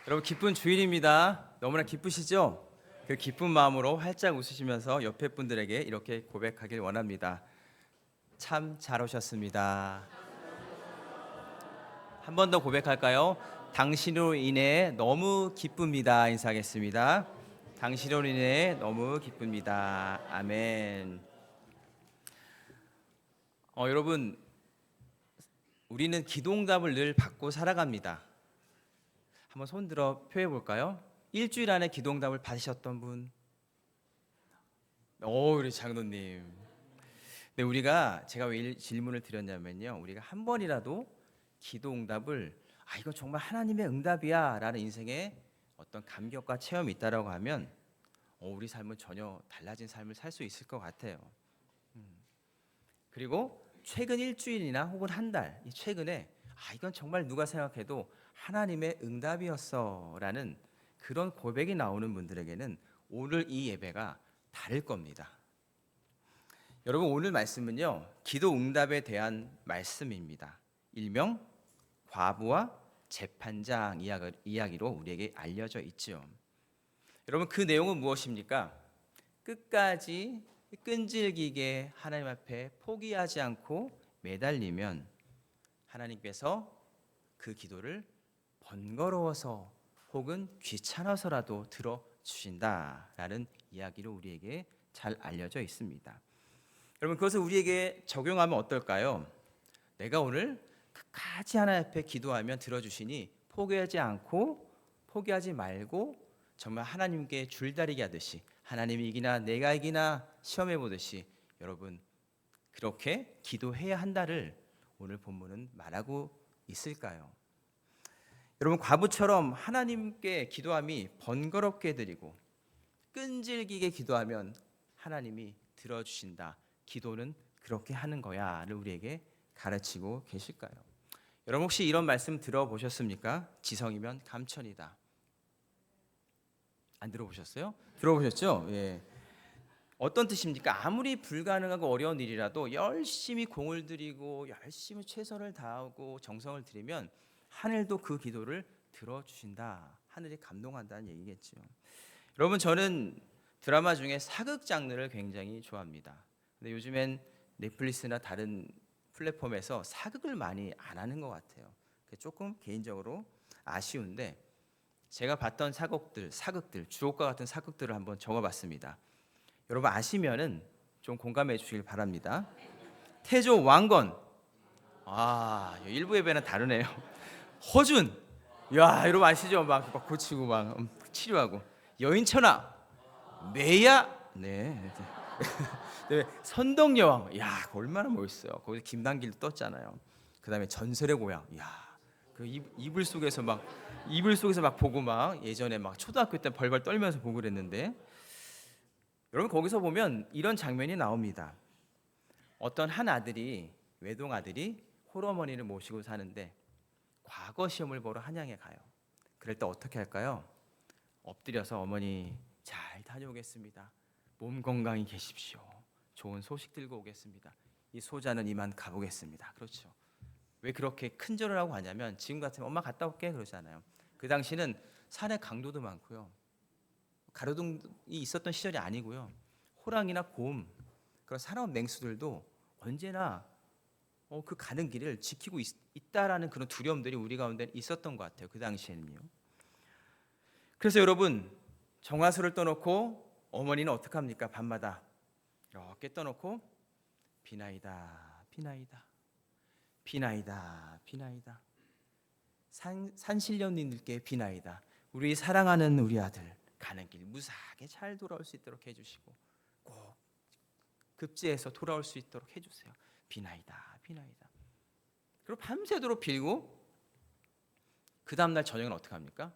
여러분 기쁜 주일입니다. 너무나 기쁘시죠? 그 기쁜 마음으로 활짝 웃으시면서 옆에 분들에게 이렇게 고백하길 원합니다. 참 잘 오셨습니다. 한 번 더 고백할까요? 당신으로 인해 너무 기쁩니다. 인사하겠습니다. 당신으로 인해 너무 기쁩니다. 아멘. 여러분, 우리는 기도응답을 늘 받고 살아갑니다. 한번 손 들어 표해 볼까요? 일주일 안에 기도응답을 받으셨던 분? 우리 장로님. 근데 제가 왜 질문을 드렸냐면요, 우리가 한 번이라도 기도응답을 이건 정말 하나님의 응답이야 라는 인생에 어떤 감격과 체험이 있다라고 하면 우리 삶은 전혀 달라진 삶을 살 수 있을 것 같아요. 그리고 최근 일주일이나 혹은 한 달, 최근에 이건 정말 누가 생각해도 하나님의 응답이었어라는 그런 고백이 나오는 분들에게는 오늘 이 예배가 다를 겁니다. 여러분, 오늘 말씀은요, 기도 응답에 대한 말씀입니다. 일명 과부와 재판장 이야기로 우리에게 알려져 있죠. 여러분, 그 내용은 무엇입니까? 끝까지 끈질기게 하나님 앞에 포기하지 않고 매달리면 하나님께서 그 기도를 번거로워서 혹은 귀찮아서라도 들어주신다라는 이야기로 우리에게 잘 알려져 있습니다. 여러분, 그것을 우리에게 적용하면 어떨까요? 내가 오늘 끝까지 하나님 앞에 기도하면 들어주시니 포기하지 말고 정말 하나님께 줄다리기 하듯이 하나님이 이기나 내가 이기나 시험해 보듯이 여러분 그렇게 기도해야 한다를 오늘 본문은 말하고 있을까요? 여러분, 과부처럼 하나님께 기도함이 번거롭게 드리고 끈질기게 기도하면 하나님이 들어주신다. 기도는 그렇게 하는 거야를 우리에게 가르치고 계실까요? 여러분, 혹시 이런 말씀 들어보셨습니까? 지성이면 감천이다. 안 들어보셨어요? 들어보셨죠? 예. 어떤 뜻입니까? 아무리 불가능하고 어려운 일이라도 열심히 공을 들이고 열심히 최선을 다하고 정성을 들이면 하늘도 그 기도를 들어주신다. 하늘이 감동한다는 얘기겠죠. 여러분, 저는 드라마 중에 사극 장르를 굉장히 좋아합니다. 근데 요즘엔 넷플릭스나 다른 플랫폼에서 사극을 많이 안 하는 것 같아요. 조금 개인적으로 아쉬운데 제가 봤던 사극들, 주옥과 같은 사극들을 한번 적어봤습니다. 여러분 아시면은 좀 공감해 주시길 바랍니다. 태조 왕건, 일부 예배는 다르네요. 허준, 여러분 아시죠? 막 고치고 막 치료하고. 여인천하, 매야, 네. 네, 선덕여왕, 얼마나 멋있어요. 거기서 김단길 떴잖아요. 그다음에 전설의 고향, 그 이불 속에서 막 보고 막 예전에 막 초등학교 때 벌벌 떨면서 보고 그랬는데 여러분 거기서 보면 이런 장면이 나옵니다. 어떤 한 아들이 외동 아들이 홀어머니를 모시고 사는데 과거 시험을 보러 한양에 가요. 그럴 때 어떻게 할까요? 엎드려서 어머니 잘 다녀오겠습니다. 몸 건강히 계십시오. 좋은 소식 들고 오겠습니다. 이 소자는 이만 가보겠습니다. 그렇죠. 왜 그렇게 큰절을 하고 가냐면 지금 같으면 엄마 갔다 올게 그러잖아요. 그 당시는 산에 강도도 많고요. 가로등이 있었던 시절이 아니고요. 호랑이나 곰 그런 사나운 맹수들도 언제나 그 가는 길을 지키고 있다라는 그런 두려움들이 우리 가운데 있었던 것 같아요. 그 당시에는요. 그래서 여러분 정화수를 떠놓고 어머니는 어떻게 합니까? 밤마다 이렇게 떠놓고 비나이다 비나이다 비나이다 비나이다 산신령님들께 비나이다. 우리 사랑하는 우리 아들 가는 길 무사하게 잘 돌아올 수 있도록 해주시고 꼭 급제해서 돌아올 수 있도록 해주세요. 비나이다 비나이다. 그리고 밤새도록 빌고 그 다음날 저녁은 어떻게 합니까?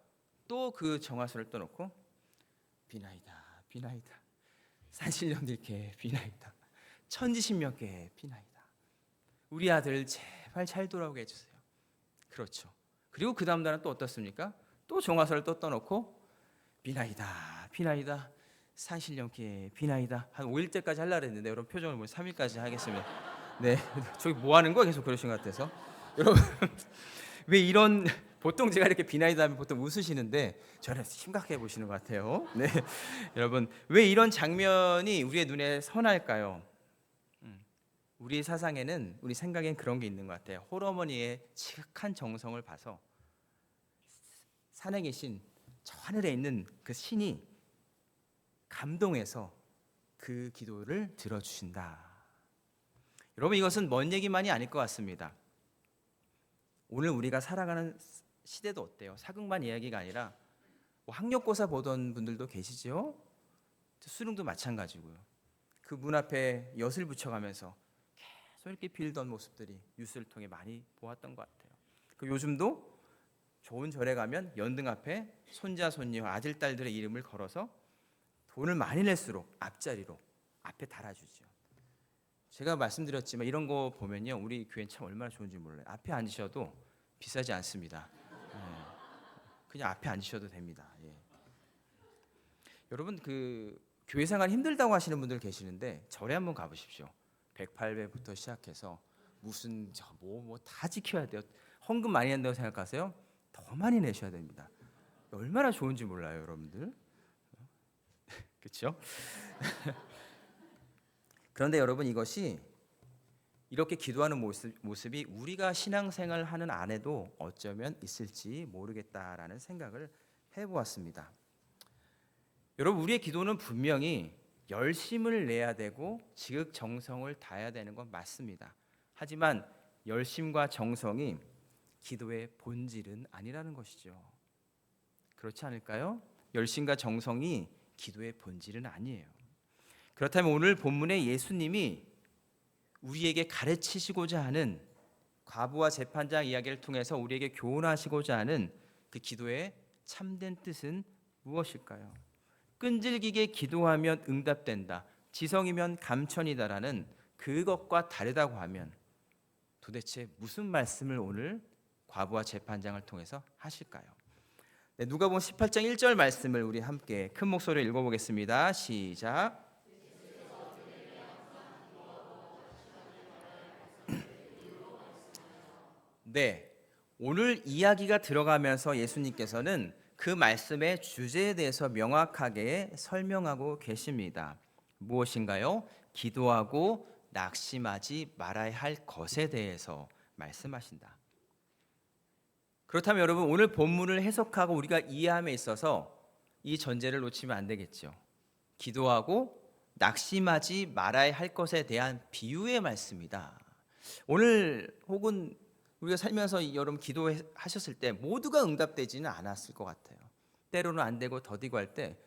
또 그 정화수를 떠놓고 비나이다 비나이다 산신령들께 비나이다 천지신명께 비나이다. 우리 아들 제발 잘 돌아오게 해주세요. 그렇죠. 그리고 그 다음 날은 또 어떻습니까? 또 정화수를 또 떠놓고 비나이다 비나이다 산신령께 비나이다. 한 5일째까지 하려고 했는데 여러분 표정을 보면 3일까지 하겠습니다. 네, 저기 뭐 하는 거야? 계속 그러신 것 같아서. 여러분 왜 이런 보통 제가 이렇게 비나이다 하면 보통 웃으시는데 저는 심각해 보시는 것 같아요. 네, 여러분 왜 이런 장면이 우리의 눈에 선할까요? 우리 사상에는 우리 생각엔 그런 게 있는 것 같아요. 홀어머니의 지극한 정성을 봐서 산에 계신 저 하늘에 있는 그 신이 감동해서 그 기도를 들어주신다. 여러분 이것은 먼 얘기만이 아닐 것 같습니다. 오늘 우리가 살아가는 시대도 어때요? 사극만 이야기가 아니라 뭐 학력고사 보던 분들도 계시죠? 수능도 마찬가지고요. 그 문 앞에 엿을 붙여가면서 계속 이렇게 빌던 모습들이 뉴스를 통해 많이 보았던 것 같아요. 그 요즘도 좋은 절에 가면 연등 앞에 손자 손녀 아들 딸들의 이름을 걸어서 돈을 많이 낼수록 앞자리로 앞에 달아주죠. 제가 말씀드렸지만 이런 거 보면요 우리 교회는 참 얼마나 좋은지 몰라요. 앞에 앉으셔도 비싸지 않습니다. 그냥 앞에 앉으셔도 됩니다. 예. 여러분 그 교회 생활 힘들다고 하시는 분들 계시는데 절에 한번 가보십시오. 108배부터 시작해서 무슨 뭐 다 지켜야 돼요. 헌금 많이 한다고 생각하세요? 더 많이 내셔야 됩니다. 얼마나 좋은지 몰라요, 여러분들. 그렇죠? 그런데 여러분 이것이 이렇게 기도하는 모습이 우리가 신앙생활 하는 안에도 어쩌면 있을지 모르겠다라는 생각을 해보았습니다. 여러분 우리의 기도는 분명히 열심을 내야 되고 지극정성을 다해야 되는 건 맞습니다. 하지만 열심과 정성이 기도의 본질은 아니라는 것이죠. 그렇지 않을까요? 열심과 정성이 기도의 본질은 아니에요. 그렇다면 오늘 본문에 예수님이 우리에게 가르치시고자 하는 과부와 재판장 이야기를 통해서 우리에게 교훈하시고자 하는 그 기도의 참된 뜻은 무엇일까요? 끈질기게 기도하면 응답된다. 지성이면 감천이다라는 그것과 다르다고 하면 도대체 무슨 말씀을 오늘 과부와 재판장을 통해서 하실까요? 네, 누가복음 18장 1절 말씀을 우리 함께 큰 목소리로 읽어보겠습니다. 시작. 네, 오늘 이야기가 들어가면서 예수님께서는 그 말씀의 주제에 대해서 명확하게 설명하고 계십니다. 무엇인가요? 기도하고 낙심하지 말아야 할 것에 대해서 말씀하신다. 그렇다면 여러분 오늘 본문을 해석하고 우리가 이해함에 있어서 이 전제를 놓치면 안 되겠죠. 기도하고 낙심하지 말아야 할 것에 대한 비유의 말씀이다. 오늘 혹은 우리가 살면서 여러분 기도하셨을 때 모두가 응답되지는 않았을 것 같아요. 때로는 안 되고 더디고 할 때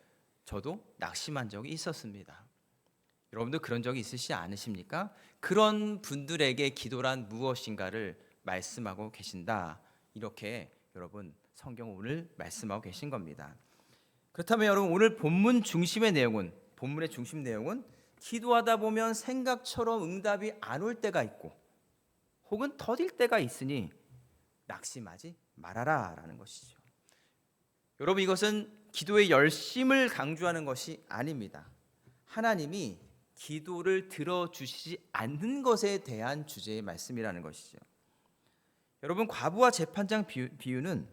저도 낙심한 적이 있었습니다. 여러분도 그런 적이 있으시지 않으십니까? 그런 분들에게 기도란 무엇인가를 말씀하고 계신다. 이렇게 여러분 성경 오늘 말씀하고 계신 겁니다. 그렇다면 여러분 오늘 본문의 중심 내용은 기도하다 보면 생각처럼 응답이 안 올 때가 있고 혹은 더딜 때가 있으니 낙심하지 말아라라는 것이죠. 여러분 이것은 기도의 열심을 강조하는 것이 아닙니다. 하나님이 기도를 들어주시지 않는 것에 대한 주제의 말씀이라는 것이죠. 여러분 과부와 재판장 비유는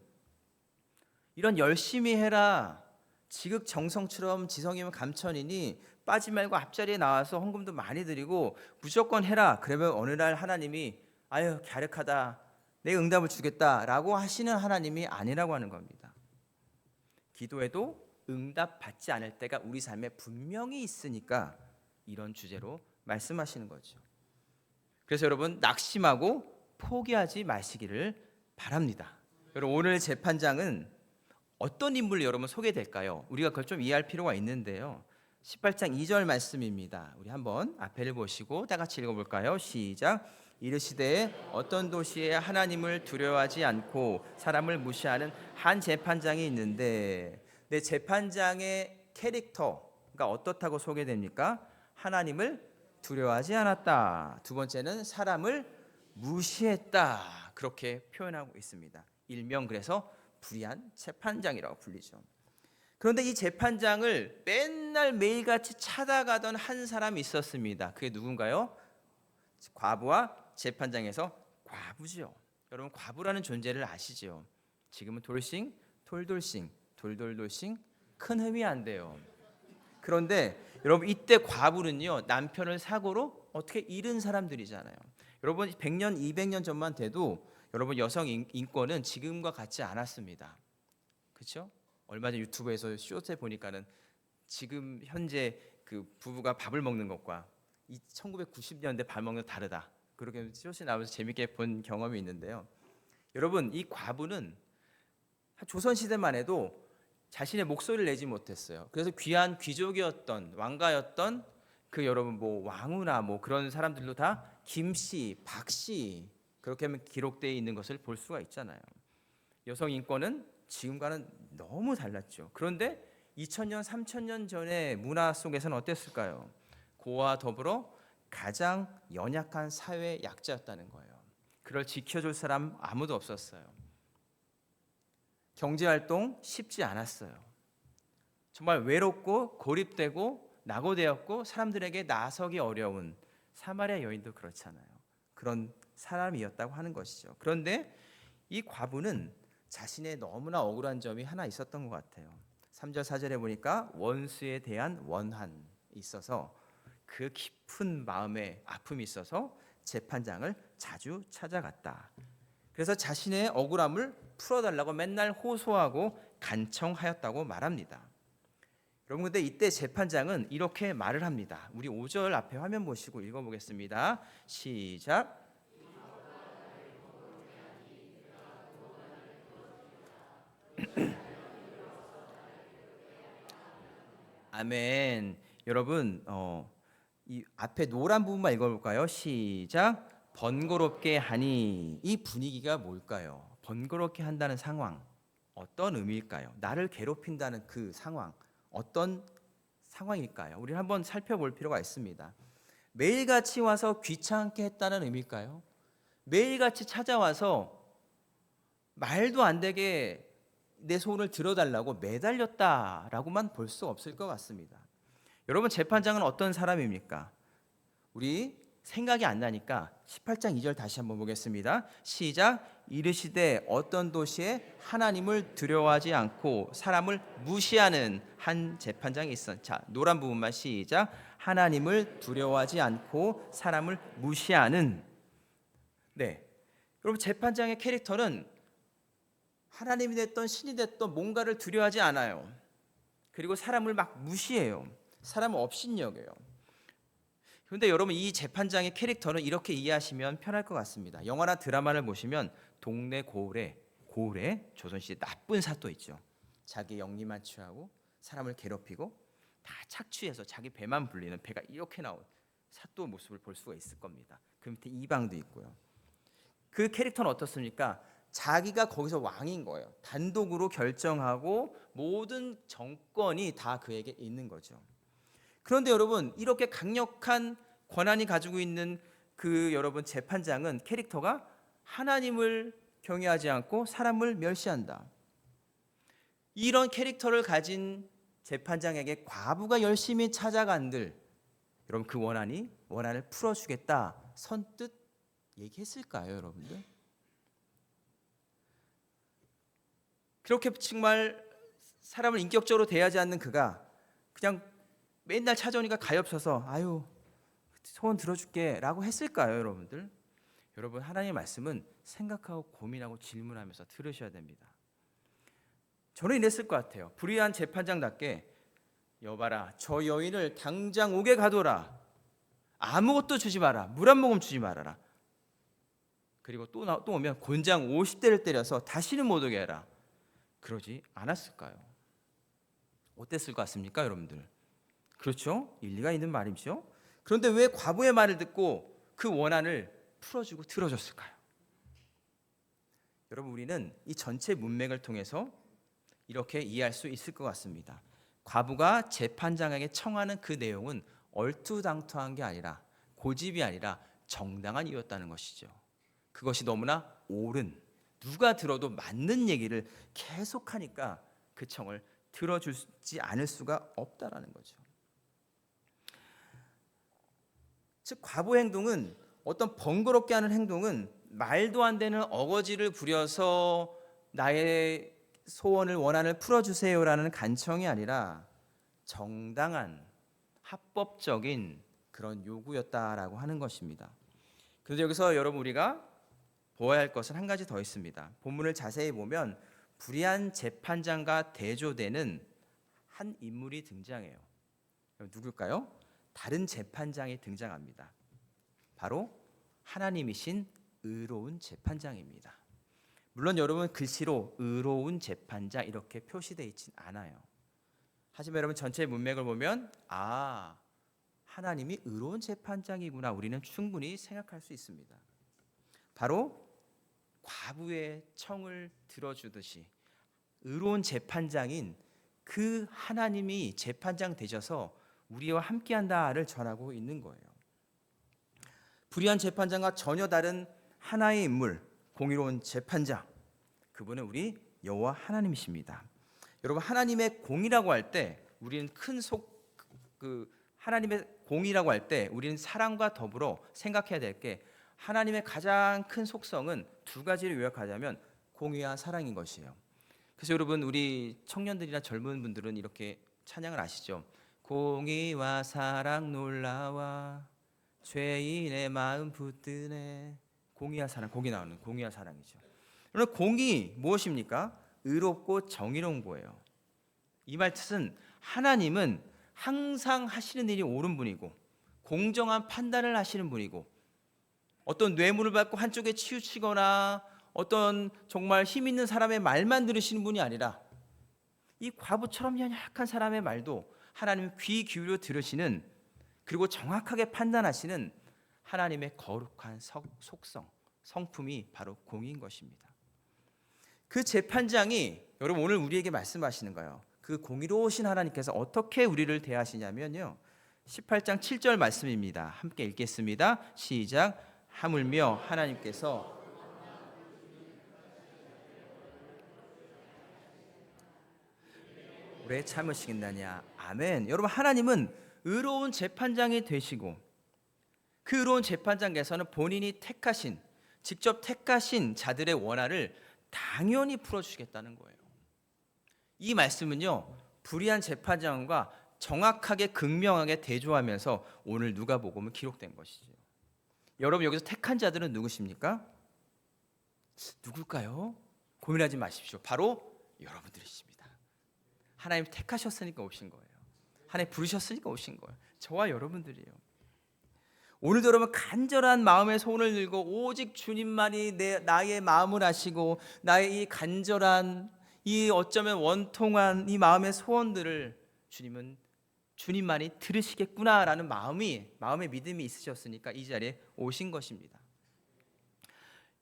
이런 열심히 해라 지극정성처럼 지성이면 감천이니 빠지 말고 앞자리에 나와서 헌금도 많이 드리고 무조건 해라 그러면 어느 날 하나님이 아유 갸륵하다 내 응답을 주겠다라고 하시는 하나님이 아니라고 하는 겁니다. 기도에도 응답받지 않을 때가 우리 삶에 분명히 있으니까 이런 주제로 말씀하시는 거죠. 그래서 여러분 낙심하고 포기하지 마시기를 바랍니다. 여러분 오늘 재판장은 어떤 인물로 여러분 소개될까요? 우리가 그걸 좀 이해할 필요가 있는데요. 18장 2절 말씀입니다. 우리 한번 앞에를 보시고 다 같이 읽어볼까요? 시작. 이르시되 어떤 도시에 하나님을 두려워하지 않고 사람을 무시하는 한 재판장이 있는데 내 재판장의 캐릭터가 어떻다고 소개됩니까? 하나님을 두려워하지 않았다. 두 번째는 사람을 무시했다. 그렇게 표현하고 있습니다. 일명 그래서 불의한 재판장이라고 불리죠. 그런데 이 재판장을 맨날 매일같이 찾아가던 한 사람이 있었습니다. 그게 누군가요? 과부와 재판장에서 과부죠. 여러분 과부라는 존재를 아시죠? 지금은 돌싱, 돌돌싱, 돌돌돌싱 큰 흠이 안 돼요. 그런데 여러분 이때 과부는요 남편을 사고로 어떻게 잃은 사람들이잖아요. 여러분 100년, 200년 전만 돼도 여러분 여성 인권은 지금과 같지 않았습니다. 그렇죠? 얼마 전 유튜브에서 쇼트에 보니까는 지금 현재 그 부부가 밥을 먹는 것과 이 1990년대 밥 먹는 것 다르다. 그렇게 쇼트에 나오면서 재밌게 본 경험이 있는데요. 여러분 이 과부는 조선 시대만 해도 자신의 목소리를 내지 못했어요. 그래서 귀한 귀족이었던 왕가였던 그 여러분 뭐 왕후나 뭐 그런 사람들도 다 김씨, 박씨 그렇게 하면 기록되어 있는 것을 볼 수가 있잖아요. 여성 인권은 지금과는 너무 달랐죠. 그런데 2000년, 3000년 전의 문화 속에서는 어땠을까요? 그와 더불어 가장 연약한 사회 약자였다는 거예요. 그걸 지켜줄 사람 아무도 없었어요. 경제활동 쉽지 않았어요. 정말 외롭고 고립되고 낙오되었고 사람들에게 나서기 어려운 사마리아 여인도 그렇잖아요. 그런 사람이었다고 하는 것이죠. 그런데 이 과부는 자신의 너무나 억울한 점이 하나 있었던 것 같아요. 3절 4절에 보니까 원수에 대한 원한이 있어서 그 깊은 마음에 아픔이 있어서 재판장을 자주 찾아갔다. 그래서 자신의 억울함을 풀어달라고 맨날 호소하고 간청하였다고 말합니다. 여러분 근데 이때 재판장은 이렇게 말을 합니다. 우리 5절 앞에 화면 보시고 읽어보겠습니다. 시작. 아멘. 여러분 이 앞에 노란 부분만 읽어볼까요? 시작. 번거롭게 하니 이 분위기가 뭘까요? 번거롭게 한다는 상황 어떤 의미일까요? 나를 괴롭힌다는 그 상황 어떤 상황일까요? 우리 한번 살펴볼 필요가 있습니다. 매일같이 와서 귀찮게 했다는 의미일까요? 매일같이 찾아와서 말도 안 되게 내 소원을 들어달라고 매달렸다라고만 볼 수 없을 것 같습니다. 여러분 재판장은 어떤 사람입니까? 우리 생각이 안 나니까 18장 2절 다시 한번 보겠습니다. 시작. 이르시되 어떤 도시에 하나님을 두려워하지 않고 사람을 무시하는 한 재판장이 있어. 자, 노란 부분만 시작. 하나님을 두려워하지 않고 사람을 무시하는. 네. 여러분 재판장의 캐릭터는 하나님이 됐던 신이 됐던 뭔가를 두려워하지 않아요. 그리고 사람을 막 무시해요. 사람을 업신여겨요. 그런데 여러분 이 재판장의 캐릭터는 이렇게 이해하시면 편할 것 같습니다. 영화나 드라마를 보시면 동네 고을에 조선시대 나쁜 사또 있죠. 자기 영리만 취하고 사람을 괴롭히고 다 착취해서 자기 배만 불리는 배가 이렇게 나온 사또 모습을 볼 수가 있을 겁니다. 그 밑에 이방도 있고요. 그 캐릭터는 어떻습니까? 자기가 거기서 왕인 거예요. 단독으로 결정하고 모든 정권이 다 그에게 있는 거죠. 그런데 여러분 이렇게 강력한 권한이 가지고 있는 그 여러분 재판장은 캐릭터가 하나님을 경외하지 않고 사람을 멸시한다. 이런 캐릭터를 가진 재판장에게 과부가 열심히 찾아간들 여러분 그 원한을 풀어주겠다 선뜻 얘기했을까요, 여러분들? 그렇게 정말 사람을 인격적으로 대하지 않는 그가 그냥 맨날 찾아오니까 가엾어서 아유 소원 들어줄게 라고 했을까요, 여러분들? 여러분 하나님의 말씀은 생각하고 고민하고 질문하면서 들으셔야 됩니다. 저는 이랬을 것 같아요. 불의한 재판장답게 여봐라 저 여인을 당장 옥에 가둬라. 아무것도 주지 마라. 물 한 모금 주지 말아라. 그리고 또 오면 곤장 50대를 때려서 다시는 못 오게 해라. 그러지 않았을까요? 어땠을 것 같습니까, 여러분들? 그렇죠? 일리가 있는 말이죠. 그런데 왜 과부의 말을 듣고 그 원한을 풀어주고 들어줬을까요? 여러분 우리는 이 전체 문맥을 통해서 이렇게 이해할 수 있을 것 같습니다. 과부가 재판장에게 청하는 그 내용은 얼토당토한 게 아니라 고집이 아니라 정당한 이유였다는 것이죠. 그것이 너무나 옳은 누가 들어도 맞는 얘기를 계속하니까 그 청을 들어주지 않을 수가 없다라는 거죠. 즉 과부 행동은 어떤 번거롭게 하는 행동은 말도 안 되는 어거지를 부려서 나의 소원을 원한을 풀어주세요라는 간청이 아니라 정당한 합법적인 그런 요구였다라고 하는 것입니다. 그래서 여기서 여러분 우리가 보아야 할 것은 한 가지 더 있습니다. 본문을 자세히 보면 불의한 재판장과 대조되는 한 인물이 등장해요. 누굴까요? 다른 재판장이 등장합니다. 바로 하나님이신 의로운 재판장입니다. 물론 여러분 글씨로 의로운 재판장 이렇게 표시되어 있진 않아요. 하지만 여러분 전체 문맥을 보면 하나님이 의로운 재판장이구나 우리는 충분히 생각할 수 있습니다. 바로 과부의 청을 들어주듯이 의로운 재판장인 그 하나님이 재판장 되셔서 우리와 함께한다를 전하고 있는 거예요. 불의한 재판장과 전혀 다른 하나의 인물, 공의로운 재판장, 그분은 우리 여호와 하나님이십니다. 여러분 하나님의 공의라고 할 때 우리는 하나님의 공의라고 할 때 우리는 사랑과 더불어 생각해야 될 게 하나님의 가장 큰 속성은 두 가지를 요약하자면 공의와 사랑인 것이에요. 그래서 여러분 우리 청년들이나 젊은 분들은 이렇게 찬양을 아시죠? 공의와 사랑 놀라와 죄인의 마음 붙드네. 공의와 사랑, 거기 나오는 공의와 사랑이죠. 그러면 공의 무엇입니까? 의롭고 정의로운 거예요. 이 말 뜻은 하나님은 항상 하시는 일이 옳은 분이고 공정한 판단을 하시는 분이고 어떤 뇌물을 받고 한쪽에 치우치거나 어떤 정말 힘 있는 사람의 말만 들으시는 분이 아니라 이 과부처럼 연약한 사람의 말도 하나님 귀 기울여 들으시는, 그리고 정확하게 판단하시는 하나님의 거룩한 속성, 성품이 바로 공의인 것입니다. 그 재판장이 여러분 오늘 우리에게 말씀하시는 거예요. 그 공의로우신 하나님께서 어떻게 우리를 대하시냐면요, 18장 7절 말씀입니다. 함께 읽겠습니다. 시작. 하물며 하나님께서 오래 참으시겠느냐. 아멘. 여러분 하나님은 의로운 재판장이 되시고 그 의로운 재판장께서는 본인이 직접 택하신 자들의 원한을 당연히 풀어주시겠다는 거예요. 이 말씀은요, 불의한 재판장과 정확하게 극명하게 대조하면서 오늘 누가복음은 기록된 것이죠. 여러분 여기서 택한 자들은 누구십니까? 누굴까요? 고민하지 마십시오. 바로 여러분들이십니다. 하나님 택하셨으니까 오신 거예요. 하나님 부르셨으니까 오신 거예요. 저와 여러분들이에요. 오늘도 여러분 간절한 마음의 손을 들고 오직 주님만이 나의 마음을 아시고 나의 이 간절한, 이 어쩌면 원통한 이 마음의 소원들을 주님만이 들으시겠구나라는 마음의 믿음이 있으셨으니까 이 자리에 오신 것입니다.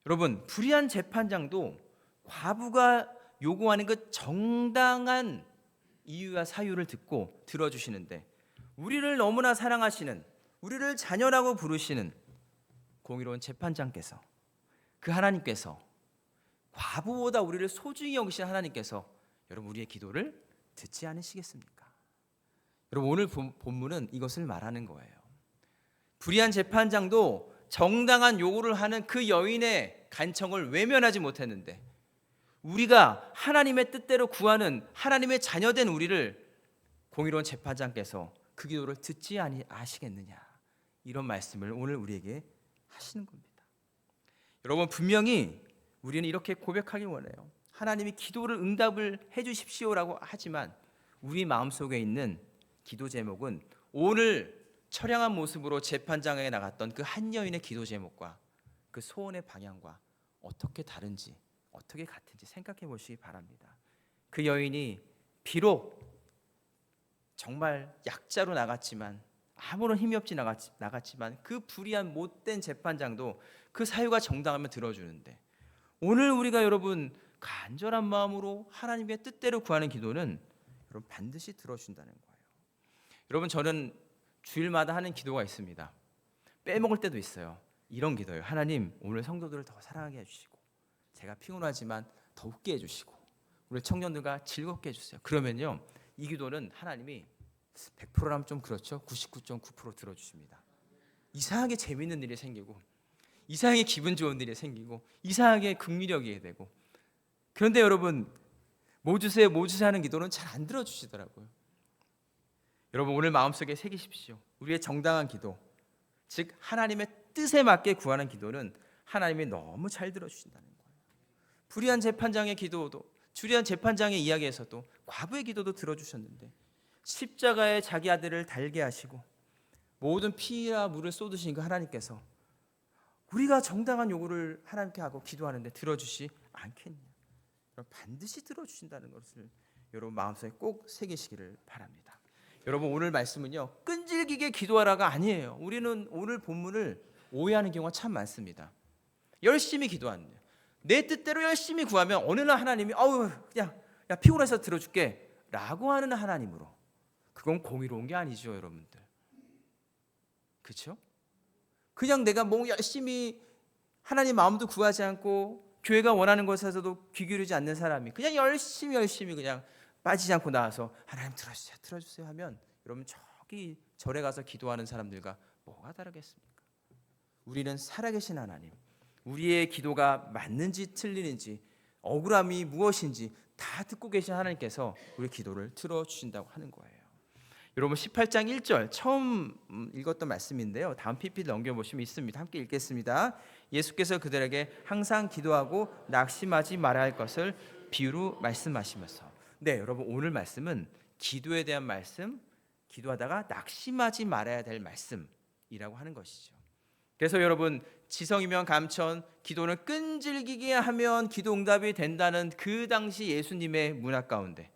여러분 불의한 재판장도 과부가 요구하는 그 정당한 이유와 사유를 듣고 들어주시는데, 우리를 너무나 사랑하시는, 우리를 자녀라고 부르시는 공의로운 재판장께서, 그 하나님께서, 과부보다 우리를 소중히 여기신 하나님께서 여러분 우리의 기도를 듣지 않으시겠습니까? 여러분 오늘 본문은 이것을 말하는 거예요. 불의한 재판장도 정당한 요구를 하는 그 여인의 간청을 외면하지 못했는데, 우리가 하나님의 뜻대로 구하는 하나님의 자녀된 우리를 공의로운 재판장께서 그 기도를 듣지 아시겠느냐, 이런 말씀을 오늘 우리에게 하시는 겁니다. 여러분 분명히 우리는 이렇게 고백하기 원해요. 하나님이 기도를 응답을 해주십시오라고 하지만 우리 마음속에 있는 기도 제목은 오늘 처량한 모습으로 재판장에 나갔던 그 한 여인의 기도 제목과 그 소원의 방향과 어떻게 다른지, 어떻게 같은지 생각해 보시기 바랍니다. 그 여인이 비록 정말 약자로 나갔지만, 아무런 힘이 없이 나갔지만 그 불의한 못된 재판장도 그 사유가 정당하면 들어주는데, 오늘 우리가 여러분 간절한 마음으로 하나님의 뜻대로 구하는 기도는 여러분 반드시 들어준다는 거예요. 여러분 저는 주일마다 하는 기도가 있습니다. 빼먹을 때도 있어요. 이런 기도예요. 하나님 오늘 성도들을 더 사랑하게 해주시고, 제가 피곤하지만 더 웃게 해주시고, 우리 청년들과 즐겁게 해주세요. 그러면요 이 기도는 하나님이 100%라면 좀 그렇죠, 99.9% 들어주십니다. 이상하게 재밌는 일이 생기고, 이상하게 기분 좋은 일이 생기고, 이상하게 긍휼력이 되고, 그런데 여러분, 뭐 주세요 뭐 주세요 하는 기도는 잘 안 들어주시더라고요. 여러분, 오늘 마음속에 새기십시오. 우리의 정당한 기도, 즉 하나님의 뜻에 맞게 구하는 기도는 하나님이 너무 잘 들어주신다는 거예요. 불의한 재판장의 기도도, 불의한 재판장의 이야기에서도 과부의 기도도 들어주셨는데, 십자가에 자기 아들을 달게 하시고 모든 피와 물을 쏟으신 그 하나님께서 우리가 정당한 요구를 하나님께 하고 기도하는데 들어주시 않겠냐? 반드시 들어주신다는 것을 여러분 마음속에 꼭 새기시기를 바랍니다. 여러분, 오늘 말씀은요, 끈질기게 기도하라가 아니에요. 우리는 오늘 본문을 오해하는 경우가 참 많습니다. 열심히 기도하는, 내 뜻대로 열심히 구하면 어느 날 하나님이 그냥 야 피곤해서 들어줄게 라고 하는 하나님으로, 그건 공의로운 게 아니죠, 여러분들. 그렇죠? 그냥 내가 뭐 열심히 하나님 마음도 구하지 않고 교회가 원하는 것에서도 귀 기울이지 않는 사람이 그냥 열심히 그냥 빠지지 않고 나와서 하나님 들어주세요 하면, 여러분 저기 절에 가서 기도하는 사람들과 뭐가 다르겠습니까? 우리는 살아계신 하나님, 우리의 기도가 맞는지 틀리는지, 억울함이 무엇인지 다 듣고 계신 하나님께서 우리 기도를 들어주신다고 하는 거예요. 여러분, 18장 1절 처음 읽었던 말씀인데요, 다음 PPT 넘겨보시면 있습니다. 함께 읽겠습니다. 예수께서 그들에게 항상 기도하고 낙심하지 말아야 할 것을 비유로 말씀하시면서, 네, 여러분, 오늘 말씀은 기도에 대한 말씀, 기도하다가 낙심하지 말아야 될 말씀이라고 하는 것이죠. 그래서 여러분, 지성이면 감천, 기도는 끈질기게 하면 기도 응답이 된다는 그 당시 예수님의 문화 가운데,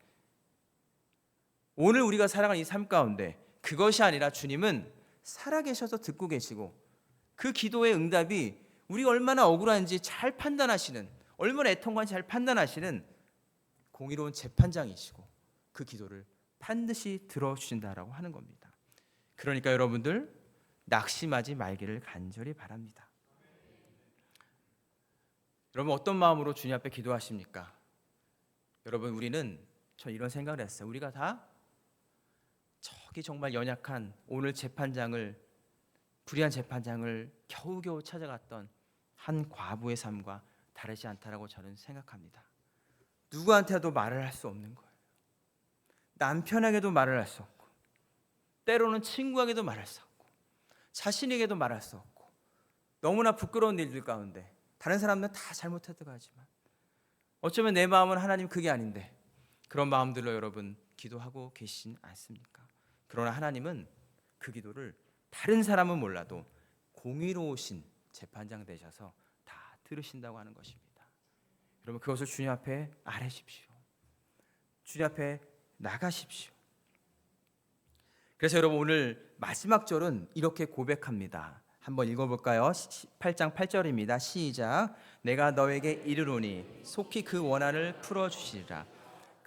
오늘 우리가 살아가는 이 삶 가운데 그것이 아니라 주님은 살아계셔서 듣고 계시고, 그 기도의 응답이 우리가 얼마나 억울한지 잘 판단하시는, 얼마나 애통한지 잘 판단하시는 공의로운 재판장이시고, 그 기도를 반드시 들어주신다라고 하는 겁니다. 그러니까 여러분들, 낙심하지 말기를 간절히 바랍니다. 여러분, 어떤 마음으로 주님 앞에 기도하십니까? 여러분, 저 이런 생각을 했어요. 우리가 다 저기 정말 연약한 오늘 불의한 재판장을 겨우겨우 찾아갔던 한 과부의 삶과 다르지 않다라고 저는 생각합니다. 누구한테도 말을 할 수 없는 거예요. 남편에게도 말을 할 수 없고, 때로는 친구에게도 말할 수 없고, 자신에게도 말할 수 없고, 너무나 부끄러운 일들 가운데 다른 사람들은 다 잘못했다고 하지만 어쩌면 내 마음은 하나님 그게 아닌데, 그런 마음들로 여러분 기도하고 계시진 않습니까? 그러나 하나님은 그 기도를 다른 사람은 몰라도 공의로우신 재판장 되셔서 다 들으신다고 하는 것입니다. 여러분, 그것을 주님 앞에 아뢰십시오. 주님 앞에 나가십시오. 그래서 여러분, 오늘 마지막 절은 이렇게 고백합니다. 한번 읽어볼까요? 8장 8절입니다. 시작. 내가 너에게 이르노니 속히 그 원한을 풀어주시리라.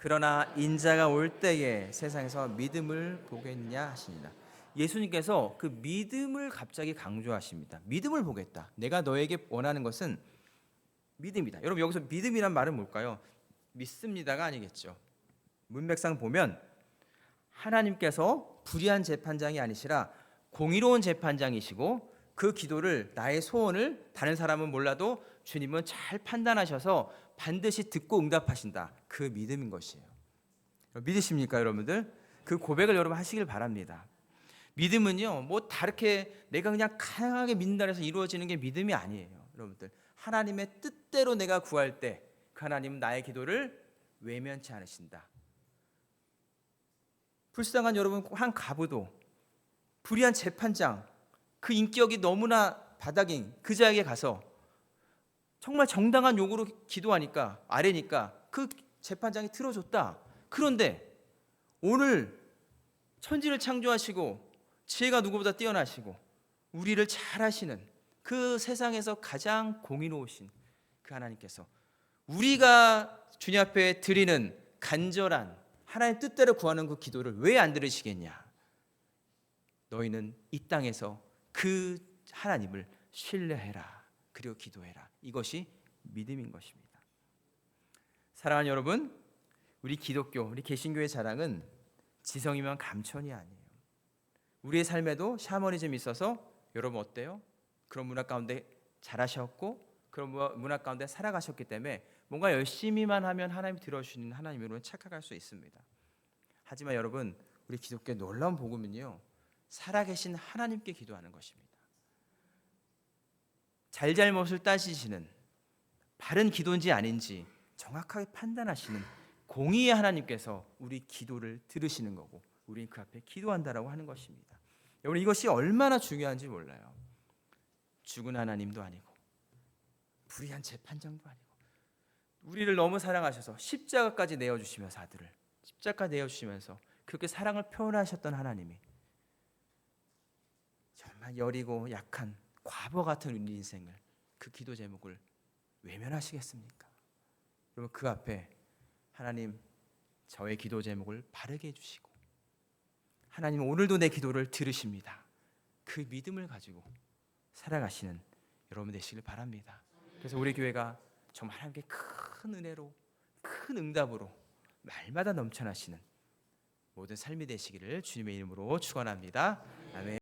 그러나 인자가 올 때에 세상에서 믿음을 보겠냐 하시니라. 예수님께서 그 믿음을 갑자기 강조하십니다. 믿음을 보겠다. 내가 너에게 원하는 것은 믿음이다. 여러분, 여기서 믿음이란 말은 뭘까요? 믿습니다가 아니겠죠. 문맥상 보면 하나님께서 불의한 재판장이 아니시라 공의로운 재판장이시고, 그 기도를, 나의 소원을 다른 사람은 몰라도 주님은 잘 판단하셔서 반드시 듣고 응답하신다. 그 믿음인 것이에요. 믿으십니까, 여러분들? 그 고백을 여러분 하시길 바랍니다. 믿음은요, 뭐 다르게 내가 그냥 강하게 믿는다 해서 이루어지는 게 믿음이 아니에요. 여러분들, 하나님의 뜻대로 내가 구할 때 그 하나님은 나의 기도를 외면치 않으신다. 불쌍한 여러분, 한 과부도 불의한 재판장, 그 인격이 너무나 바닥인 그 자에게 가서 정말 정당한 요구로 기도하니까, 아뢰니까 그 재판장이 들어줬다. 그런데 오늘 천지를 창조하시고 지혜가 누구보다 뛰어나시고 우리를 잘 하시는 그 세상에서 가장 공의로우신 그 하나님께서 우리가 주님 앞에 드리는 간절한 하나님 뜻대로 구하는 그 기도를 왜 안 들으시겠냐? 너희는 이 땅에서 그 하나님을 신뢰해라. 그리고 기도해라. 이것이 믿음인 것입니다. 사랑하는 여러분, 우리 기독교, 우리 개신교의 자랑은 지성이면 감천이 아니에요. 우리의 삶에도 샤머니즘이 있어서 여러분 어때요? 그런 문화 가운데 자라셨고 그런 문화 가운데 살아가셨기 때문에 뭔가 열심히만 하면 하나님이 들어주시는 하나님으로 착각할 수 있습니다. 하지만 여러분, 우리 기독교의 놀라운 복음은요, 살아계신 하나님께 기도하는 것입니다. 잘잘못을 따지시는, 바른 기도인지 아닌지 정확하게 판단하시는 공의의 하나님께서 우리 기도를 들으시는 거고, 우리는 그 앞에 기도한다라고 하는 것입니다. 여러분, 이것이 얼마나 중요한지 몰라요. 죽은 하나님도 아니고 불의한 재판장도 아니고 우리를 너무 사랑하셔서 십자가까지 내어주시면서, 아들을 십자가 내어주시면서 그렇게 사랑을 표현하셨던 하나님이 정말 여리고 약한 과거 같은 우리 인생을, 그 기도 제목을 외면하시겠습니까? 여러분, 그 앞에 하나님, 저의 기도 제목을 바르게 해주시고 하나님 오늘도 내 기도를 들으십니다, 그 믿음을 가지고 살아가시는 여러분 되시길 바랍니다. 그래서 우리 교회가 정말 하나님께 큰 은혜로, 큰 응답으로 날마다 넘쳐나시는 모든 삶이 되시기를 주님의 이름으로 축원합니다. 아멘.